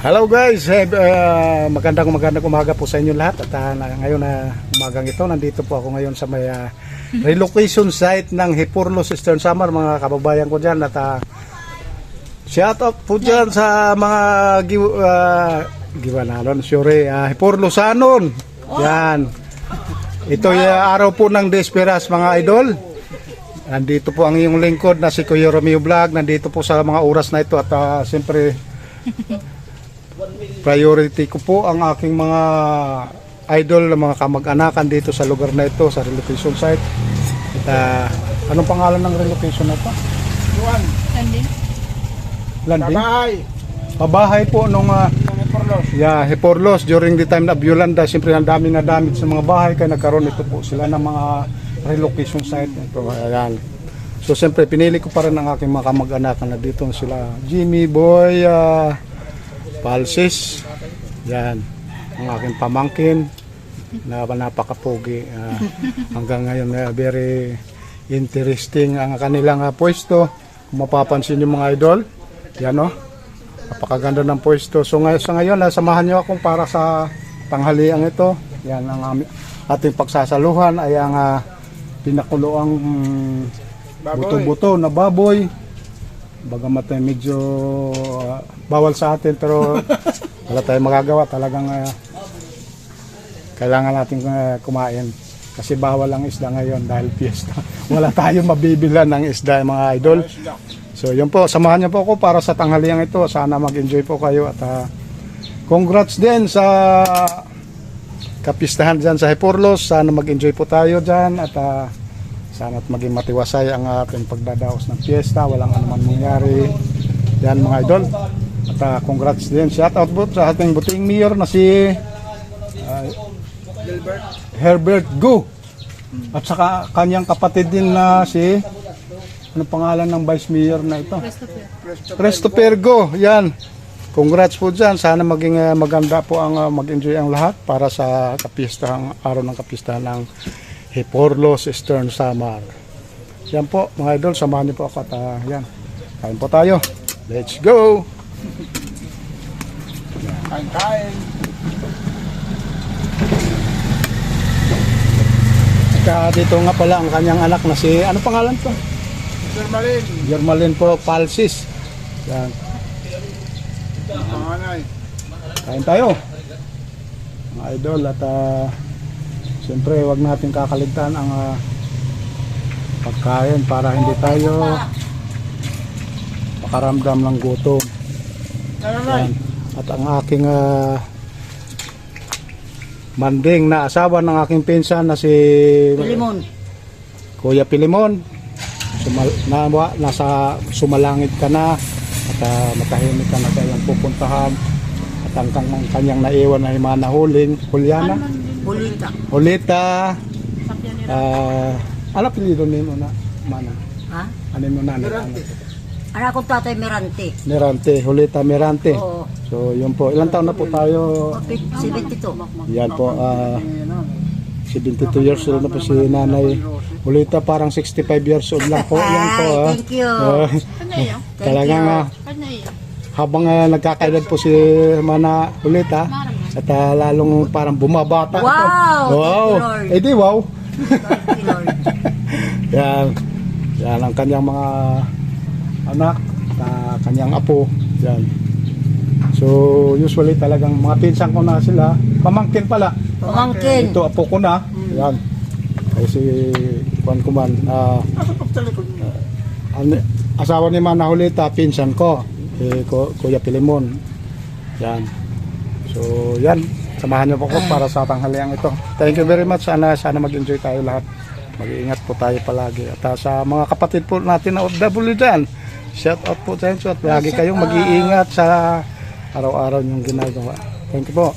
Hello guys, magandang umaga po sa inyo lahat. At ngayon na umagang ito, nandito po ako ngayon sa may relocation site ng Hipurlos Eastern Samar, mga kababayan ko dyan. At shout out po dyan sa mga Hipurlosanon. Yan. Ito yung araw po ng Desperas, mga idol. Nandito po ang iyong lingkod na si Kuya Romeo Vlog. Nandito po sa mga oras na ito. At siyempre, priority ko po ang aking mga idol, mga kamag-anakan dito sa lugar na ito, sa relocation site. At anong pangalan ng relocation na ito? Landing. Landing? Pabahay po nung Hipurlos during the time na Yolanda. Siyempre ang dami na damage sa mga bahay, kaya nagkaroon ito po sila ng mga relocation site. Ito, ayan. So siyempre pinili ko pa rin ang aking mga kamag-anakan na dito sila Jimmy Boy, Palsis, yan, ang aking pamangkin na napakapogi. Hanggang ngayon very interesting ang kanilang pwesto. Kung mapapansin yung mga idol, yan o, napakaganda ng pwesto. So sa ngayon samahan nyo akong para sa tanghalian ito. Yan ang ating pagsasaluhan ay ang pinakuloang buto-buto na baboy. Bagamat medyo bawal sa atin, pero wala tayong magagawa. Talagang kailangan natin kumain kasi bawal ang isda ngayon dahil fiesta. Wala tayong mabibilan ng isda, mga idol. So yun po, samahan niyo po ako para sa tanghalian ito. Sana mag-enjoy po kayo at congrats din sa kapistahan dyan sa Hipurlos. Sana mag-enjoy po tayo dyan at sana at maging matiwasay ang ating pagdadaos ng fiesta. Walang anuman mangyari yan, mga idol. At congrats din. Shout out po sa ating buting mayor na si Herbert Go. At saka kanyang kapatid din na si ano pangalan ng vice mayor na ito? Christopher Go. Yan. Congrats po dyan. Sana maging maganda po ang mag-enjoy ang lahat para sa kapistahan, araw ng kapistahan ng Hipurlos Eastern Samar. Yan po, mga idol, samahan niyo po ako at yan. Kain po tayo. Let's go! Kain! At dito nga pala ang kanyang anak na si, ano pangalan to? Jermalyn po, Palsis. Yan. Kain tayo, mga idol, at siyempre wag natin kakaligtaan ang pagkain para hindi tayo makaramdam ng gutom. Yan. At ang aking manding na asawa ng aking pinsan na si Pilimon. Kuya Pilimon, nasa sumalangit ka na at matahimik ka na kayang pupuntahan. At ang kanyang naiwan na himana Juliana Hulita, ano pilido nimo na mana? Ha? Ano mo na? Anak ko tatay Merante. Merante, Hulita Merante. Oo. So yun po, ilang taon na po tayo? 72. Yan po, 72 years old na po si Nanay Hulita, parang 65 years old lang po. Yan po. Thank you. Talagang habang nagkakaedad po si Mana Hulita, at lalong parang bumabata. Wow! Wow! Thank you, Lord. Eh di wow! Thank you, Lord. Yan ang kanyang mga anak, kanyang apo. Yan. So usually talagang mga pinsan ko na sila, pamangkin pala. Pamangkin. Ito apo ko na. Yan. Kasi kuwan ko man, asawa ni Mana Hulita, pinsan ko, Kuya Pilimon. Yan. So yan, samahan niyo po ko para sa tanghalian ito. Thank you very much. Sana mag-enjoy tayo lahat. Mag-iingat po tayo palagi. At sa mga kapatid po natin na OFW dyan, shout out po tayo at lagi kayong mag-iingat sa araw-araw niyong ginagawa. Thank you po.